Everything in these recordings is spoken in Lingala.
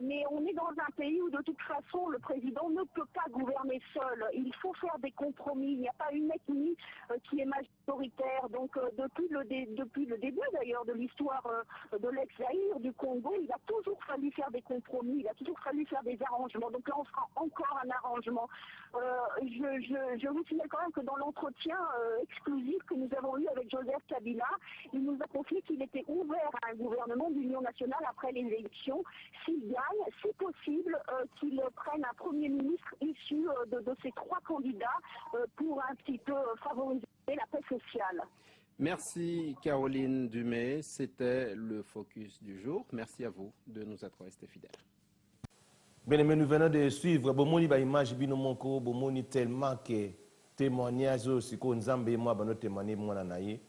mais on est dans un pays où de toute façon le président ne peut pas gouverner seul. Il faut faire des compromis. Il n'y a pas une ethnie qui est majoritaire. Donc depuis le début d'ailleurs de l'histoire de l'ex-Zaïre, du Congo, il a toujours fallu faire des compromis. Il a toujours fallu faire des arrangements. Donc là, on fera encore un arrangement. Je vous signale quand même que dans l'entretien exclusif que nous avons eu avec Joseph Kabila, il nous a confié qu'il était ouvert à un gouvernement d'union nationale après les élections, s'il gagne, si possible, qu'il prenne un premier ministre issu de ces trois candidats pour un petit peu favoriser la paix sociale. Merci Caroline Dumais, c'était le focus du jour. Merci à vous de nous être restés fidèles. Bien, mais nous venons de suivre, bon, image binomonko, bon, tellement que témoignage aussi qu'on Nzambe moi ba no témoigner moi na naye.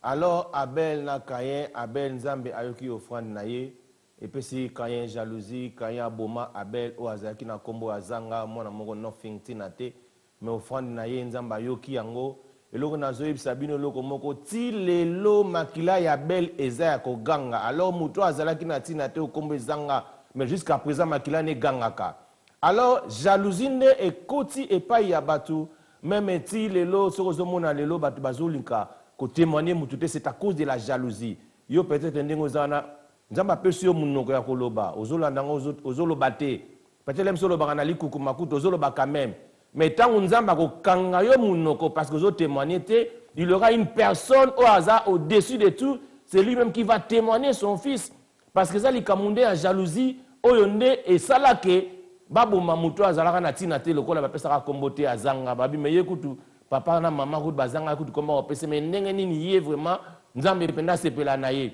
Alors Abel na Kayen, Abel Nzambe ayoki offrande naye et puis si Kayen jalousie, Kayen aboma Abel o azaki na kombo azanga moi na mongo no fingti te mais offrande naye Nzambe ayoki yango eloko nazoyib sabino loko moko ti lelo makila ya Abel eza ya koganga. Alors muto azalaki na tina te o kombo ezanga mais jusqu'à présent makila ne gangaka. Alors jalousie ne ekoti epai ya batu. Même si lelo sokozomona lelo batu bazolika ko témoigner mutute c'est à cause de la jalousie. Yo peut-être ndengo zana nzamba pesi yo munoko ya koloba ozolanda ozoloba te. Peut-être même solo bana likuku makuto ozoloba quand même. Mais tant nzamba ko kanga yo munoko parce que zo témoigner te, il y aura une personne au hasard au-dessus de tout, c'est lui-même qui va témoigner son fils parce que ça likamunde en jalousie oyonde et salake Babu mamuto azalaka na tina te lokola bapesaka kombote azanga babi meye kutu papa na mama kutu bazanga kutu komba opese mais ndenge nini yé vraiment nzambe penda sepela na ye.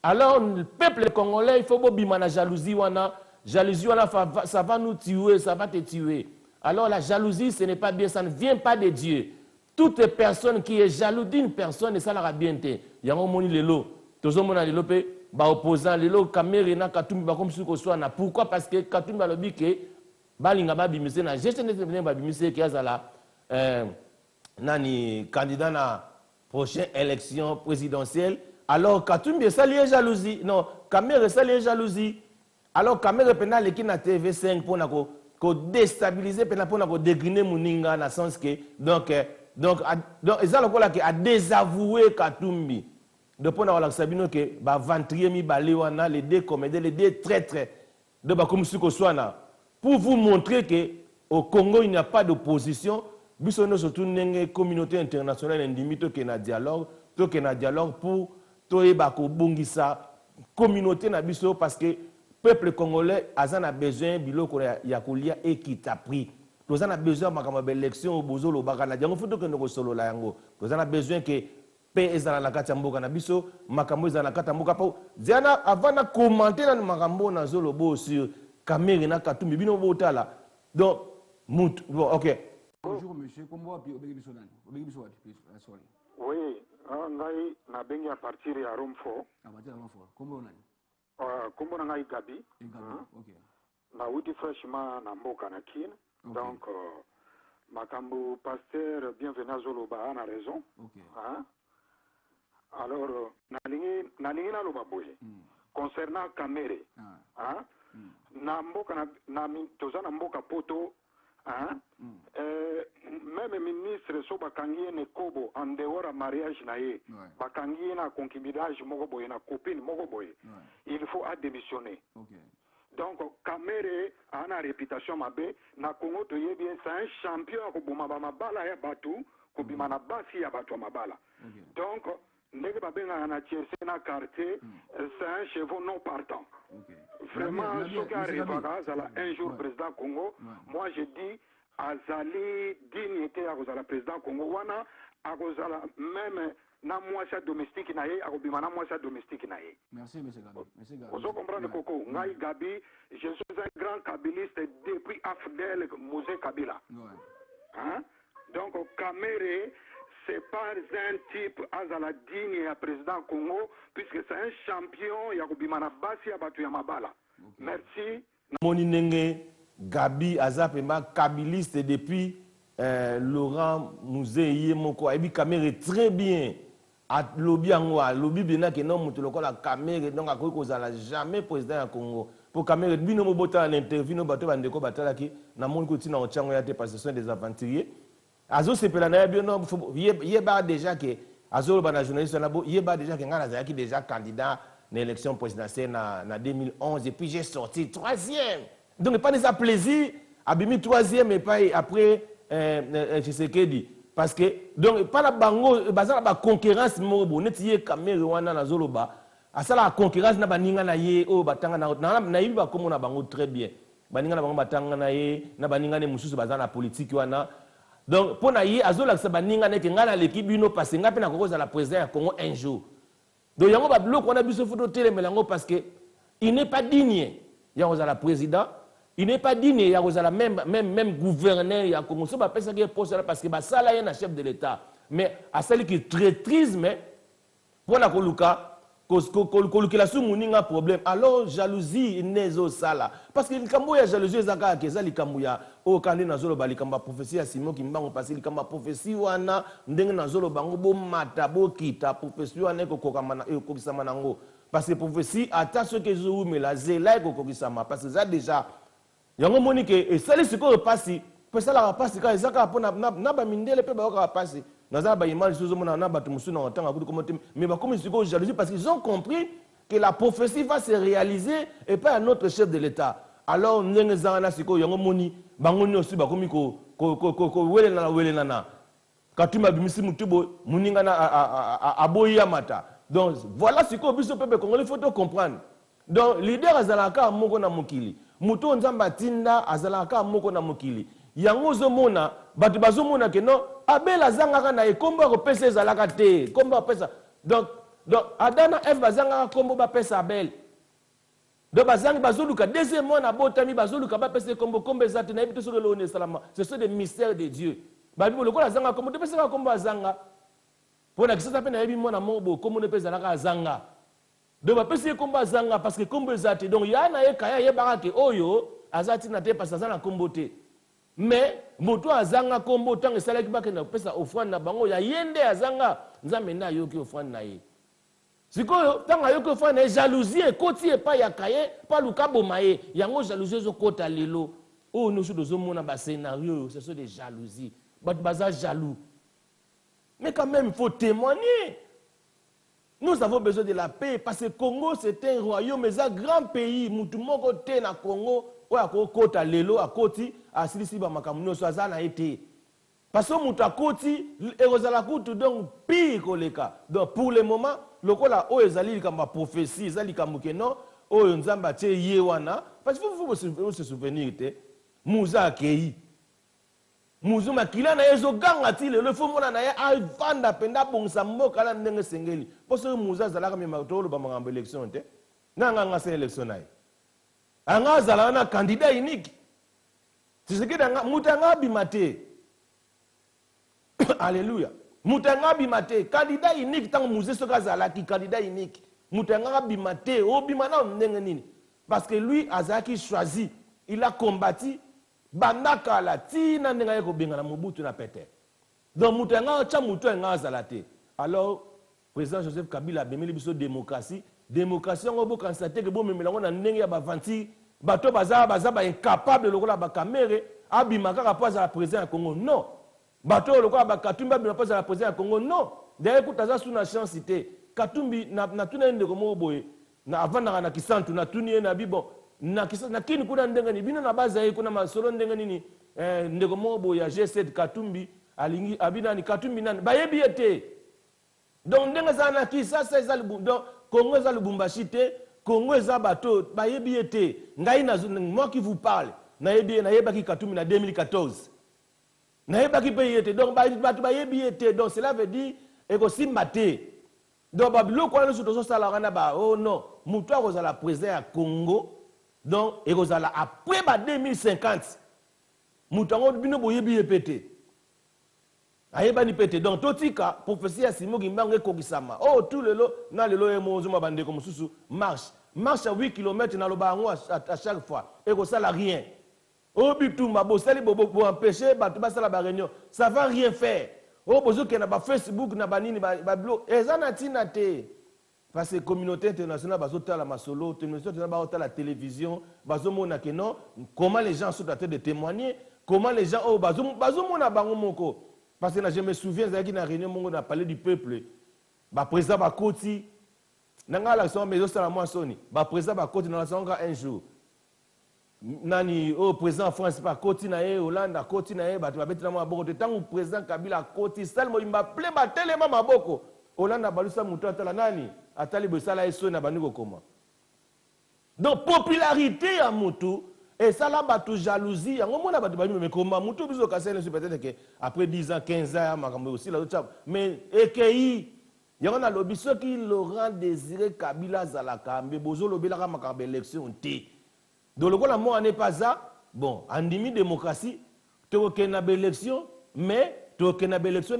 Alors le peuple congolais il faut bobima na jalousie wana ça va nous tuer, ça va te tuer. Alors la jalousie ce n'est pas bien, ça ne vient pas de Dieu. Toute personne qui est jaloux d'une personne et ça la bien te. Yango moni lelo tozo mona lelo pe ba opposant lelo Kamere na Katumbi ba comme suko swana. Pourquoi? Parce que Katumbi alobi ke balinga babimise na gestion de babimise qui azala nani candidat na prochaine élection présidentielle. Alors Katumbi ça lié jalousie, non Kamere ça lié jalousie. Alors Kamere pena leki na TV5 pour na ko déstabiliser pena pour na ko dégriner muninga na sens que donc ça lokola ke a désavoué Katumbi de pour na wala sabino ke ba ventrier mi balé wana les deux comédiens les deux traîtres de ba comme suko swana. Pour vous montrer qu'au Congo, il n'y a pas d'opposition, nous sommes surtout une communauté internationale indimite qui a un dialogue pour la communauté parce que le peuple congolais a besoin de yakulia et qui t'a pris. Nous avons besoin de l'élection au Bozolo Bagana. Nous avons besoin que paix est dans la Katamboka Nabiso, Makambo est dans la Katamboka. Avant de commenter dans Makambo na Zolobo sur Kamere na Katumbi bino botala. Donc OK. Bonjour monsieur, comment vous allez? Oui, ngai na bengi à partir ya Romfort. À partir de Romfort. Comment on a Comment on a Gabi? OK. Na wuti fraîchement na mboka na kin. Donc makambo pasteur bienvenue à Zoloba na raison. OK. Alors na lingi na loba boye. Concernant Kamere. Na mboka na toza na mboka poto même ministre so bakangi ne kobo en dehors à mariage na ye bakangi na concubinage moko boye na copine moko boye il faut démissionner. Donc Kamere a une réputation mabe na Congo to ye bien c'est un champion ko boma ba mabala ya batu ko bima na basi ya batu mabala. Donc ndenge babenga na tierce na quartier c'est un chevaux non partant. Vraiment, ce qui arrive à un jour président Congo, moi je dis, Azali dignité à la président Congo, wana, à même na moitié domestique naie, à Obimana moitié domestique naie. Merci, monsieur Gabi. Vous comprenez, Coco? Ngai Gabi, je suis un grand kabiliste depuis Afdel Mosé Kabila. Donc, Kamere, c'est pas un type azala digne à président Congo, puisque c'est un champion, Yakubimana Basi Abatu Yamabala. Merci. Moninenge Gabi Azapema kabiliste depuis Laurent Mouzé Yemoko. Ebi Kamere très bien. À lobby en lobby bien que non mutuloko la Kamere donc à quoi qu'on jamais président à Congo. pour caméra bino mo bota en interview no bato bandeko batala ki na mon ko tina ochango ya te parce que ce sont des aventuriers azo sepela na bien non yeba déjà que azo ba na journaliste na bo yeba déjà que ngana za ki déjà candidat na élection présidentielle na 2011 et puis j'ai sorti 3e donc pas des plaisir abimi 3e et pas après je sais que dit parce que donc pas la bango bazala ba concurrence mo bo netiye caméra wana na zoloba asala la concurrence na baninga na ye o batanga na yibi ba komo na bango très bien baninga na bango batanga na ye na baninga ne mususu bazana politique wana donc pour na ye azola sa baninga ne ke ngana l'équipe bino parce nga pe na kokoza la président ya Congo un jour donc yango ba bloko na biso photo télé melango parce que il n'est pas digne ya koza la président il n'est pas digne ya koza la même gouverneur ya Congo so ba pesa ke poste là parce que ba sala ye na chef de l'état mais asali ki traîtrisme pour na koluka kolukela su muninga problème alors jalousie nezo sala parce que likambo ya jalousie ezaka keza likambo ya o kandi nazolo balikamba prophétie ya Simon Kimbango parce que likambo prophétie wana ndenge nazolo bango bo mata bo kita prophétie wana kokokisama nango parce que prophétie ata ce que zo mais la zela kokokisama parce que ça déjà yango monique et sali siko pasi pesa la pasi ka ezaka pona na ba mindele pe ba ka pasi naza ba image sozo mona na batu musu na tanga kudu komote mais ba comme siko jalousie parce qu'ils ont compris que la prophétie va se réaliser et pas un autre chef de l'état alors ndenge zana siko yango moni bango nyosi ba komi ko wele na katuma bimisi mutubo muninga na aboya mata donc voilà siko biso pepe congolais faut comprendre donc leader azalaka moko na mokili muto nzamba tinda azalaka moko na mokili yango zomona bato bazomona ke non Abel azangaka na ekombo ko pesa ezalaka te kombo pesa donc Adana F bazangaka kombo ba pesa Abel donc bazangi bazoluka deuxièmement na botami bazoluka ba pesa kombo ezate na ebito solo ne salama ce sont des mystères de Dieu ba bibo lokola azanga kombo pesa kombo azanga pona kisasa pe na ebi mona mobo kombo ne pesa naka azanga donc ba pesa kombo azanga parce que kombo ezate donc yana ye kaya ye barake oyo azati na te pasa na kombo te mais moto azanga kombo tant que salaki ba kena pesa offrande na bango ya yende azanga nzambe na yoki offrande na ye sikoyo tanga yoki offrande na jalousie ekoti epa ya kaye pa lukabo maye yango jalousie ezokota lelo oh nous sommes mona ba scénario ce sont des jalousies but baza jaloux mais quand même il faut témoigner. Nous avons besoin de la paix parce que Congo c'est un royaume mais un grand pays mutu moko te na Congo oya ko kota lelo akoti asilisi ba makamuno so azana été parce que mutu akoti ekozala kutu donc pire koleka donc pour le moment lokola o ezali likamba prophétie ezali kambuke non oyo nzamba tie ye wana parce que vous se souvenir te muza akei muzu makila na yezo ganga ti lelo fo mona na ye avanda penda bongisa mboka la ndenge sengeli parce que muza zalaka me matolo ba mangambo élection te nanga ngasa élection naye anga zala na candidat unique tisekeda mutanga bimate alléluia mutanga bimate candidat unique tant muze soka zala ki candidat unique mutanga bimate o bimana ndenge nini parce que lui azaki choisi il a combattu bandaka la tina ndenge ye ko benga na Mobutu na pete donc mutanga cha mutu nga zala te alors président Joseph Kabila bemeli biso démocratie ngo bo constater que bo memelango na ndenge ya bavanti bato baza ba incapable lokola ba kamere abima kaka po za président ya Congo non bato lokola ba Katumbi abima po za président ya Congo non d'ailleurs kutaza suna chance te Katumbi na tuna ndeko mo boye na avanda na kisantu na tuni na bibo na kisantu na kini kuna ndenge ni bino na baza ye kuna masolo ndenge nini ndeko mo boye ya G7 Katumbi alingi abina ni Katumbi nani bayebi ete donc ndenge za na kisasa ezali donc Congo ezali Lubumbashi te Congo eza bato bayebi ete ngai na moi qui vous parle nayebaki Katumbi na 2014 nayebaki pe ete donc bato bayebi ete donc cela veut dire ekosimba te donc babiloko wana nyonso tozosala wana ba oh non mutu akozala président ya Congo donc ekozala après ba 2050 mutu yango bino boyebi ye pete ayebani pete donc totika prophétie ya Simon Kimbango ekokisama oh tout lelo na lelo emozuma bandeko mususu marche à 8 km na loba yango à chaque fois ekosala rien oh bitumba bosali bo empêcher bato basala ba réunion ça va rien faire oh bozoke na ba Facebook na banini ba blog ezana tina te Parce que la communauté internationale, la masolo, la communauté internationale, la télévision, non, comment les gens sont en train de témoigner, comment les gens, parce que je me souviens, dans la réunion, on a parlé du peuple, le président Bakoti, dans la président Bakoti, dans la un jour, nani o président France pa koti na ye Hollande a koti na ye ba betina maboko te tangu président Kabila koti salmo imba ple ba telema maboko Hollande a balusa muto atala nani atali besala eso na baniko koma. Donc popularité ya mutu et ça là ba tout jalousie yango mona ba bani me koma mutu biso kasene peut-être que après 10 ans 15 ans makambo aussi la mais ekei yango na lobiso ki Laurent Désiré Kabila zalaka mbe bozo lobela ka makambo élection te. Donc, le mot n'est pas ça. Bon, en demi-démocratie, tu as une élection, mais tu as une élection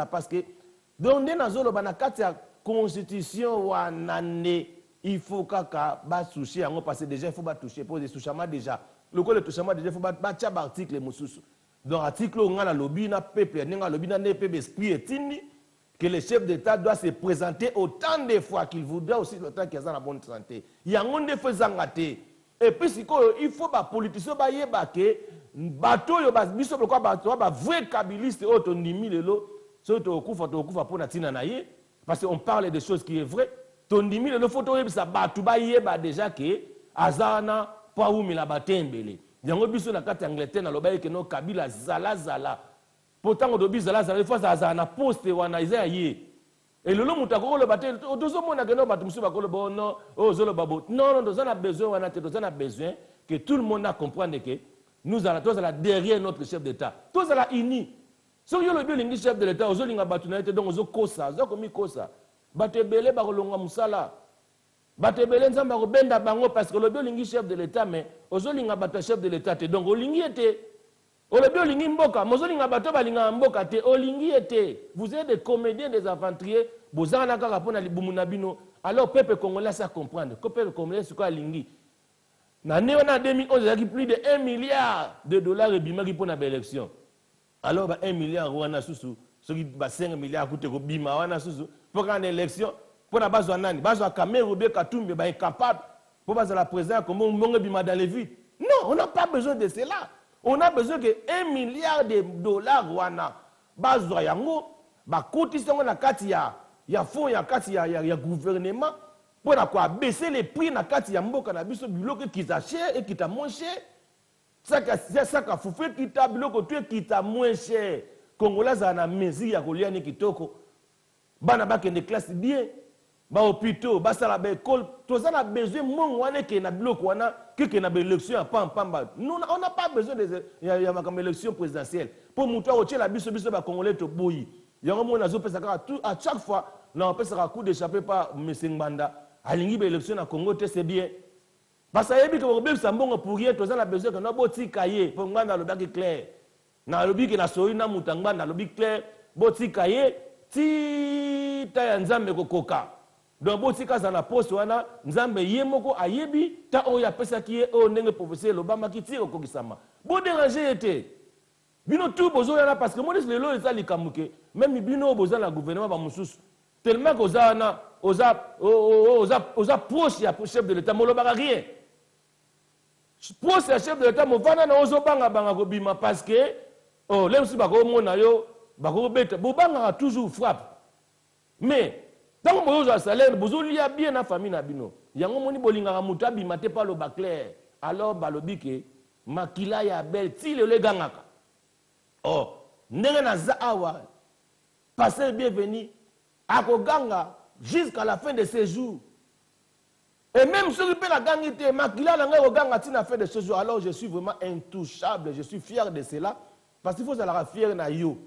parce que dans la constitution, il faut que toucher, parce que déjà, il faut toucher, pour des touchements déjà. Le touchement déjà, il faut battre l'article. Donc, l'article, on a le lobby, on a le lobby, on a le esprit que le chef d'État doit se présenter autant de fois qu'il voudra, aussi le temps qu'il est en bonne santé. Il y a un des faisant rater. Et puis, il faut que les politiciens que bateau biso pourquoi bateau ba vrai kabiliste auto ndimi lelo so to kufa pour na tina na ye parce qu'on parle de choses qui est vrai to ndimi lelo photo yebisa bato ba yeba déjà que azana pa umila batembele yango biso na kati Angleterre na loba ke no Kabila zala pourtant do bizala il faut azana poste wana isa ye. Et le long où tu as le bâtiment, tu as besoin que tout le monde comprenne que nous allons tous derrière notre chef d'État. Tous allons unis. Si vous avez le chef de l'État, vous avez un bâtiment, donc vous avez kosa, vous avez kosa. Batebele bakolonga musala. Batebele nzamba ko benda bango parce que le chef de l'État, mais vous avez un chef de l'État, donc vous avez vous êtes des comédiens, des aventuriers. Alors, le peuple congolais ça comprendre. Le peuple congolais, c'est quoi lingi? En 2011, il y a plus de 1 milliard de dollars pour l'élection. Alors, 1 milliard, ceux qui 5 milliards pour une élection, pour la base de Nani, base de Cameroun, Katumbi, est capable pour la présidence, comme on bima dans les vides. Non, on n'a pas besoin de cela. On a besoin de 1 milliard de dollars wana bazwa yango ba kotisa na kati ya fonds ya kati ya gouvernement pour quoi baisser les prix na kati ya mboka na biso biloko qui ta cher et qui ta moins cher ça ka fufe qui ta biloko tu qui ta moins cher congolais na mezi ya kolia ni kitoko bana ba kende classe bien ba hôpitaux ba sala ba école to ça na besoin mon wana ke na biloko wana que na élection pamba nous on n'a pas besoin de comme élection présidentielle pour monter au la biso ba congolais to boyi yango mona zo pesa ka tout à chaque fois na on pesa ka coup d'échappé par monsieur Nganda alingi ba élection na Congo te c'est bien parce que yebi que robel sambongo pour rien to ça na besoin que na boti kaye pour Nganda le baki clair na lobi que na soyi na mutangba na lobi clair boti kaye ti ta ya nzambe kokoka. Donc, si vous avez un poste, vous avez ayebi, ta oya pesa ki e o nenge professeur Obama ki tire ko kisama. Bo déranger été. Bino tout bozo yana parce que moi les lelo eza likamuke. Même bino bozo na gouvernement ba mususu. Tellement que oza proche ya chef de l'État mo lobaka rien. Proche ya chef de l'État mo vana na ozo banga ko bima parce que oh lem si ba ko mona yo ba ko beta bo banga toujours frappe. Mais tant que vous avez un salaire, vous avez bien la famille. Il y a un moment où vous avez un pas le clair. Alors, vous avez dit makila ya bel ti le gangaka. Oh, ndenge na zaawa, passez bienvenue, akoganga jusqu'à la fin de ses jours. Et même si vous la gangité, makila la ganga ti na fin de ses jours. Alors, je suis vraiment intouchable, je suis fier de cela. Parce qu'il faut être fier na yo.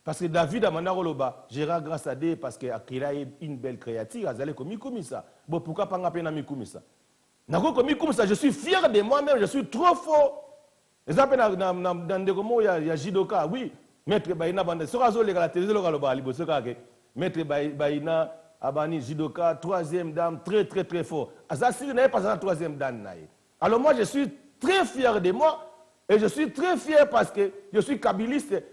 Parce que David Amanaroloba, Gérard grâce à Dieu, parce qu'il a créé une belle créature, il a comme ça. Bon, pourquoi pas un comme ça? Je suis fier de moi-même, je suis trop fort. Exemple, dans des moments, il y a Jidoka, oui, Maître Baïna, la télévision, Maître Baïna, Abani, Jidoka, troisième dame, très très très fort. Azassi n'est pas la troisième dame. Alors moi, je suis très fier de moi. Et je suis très fier parce que je suis kabiliste.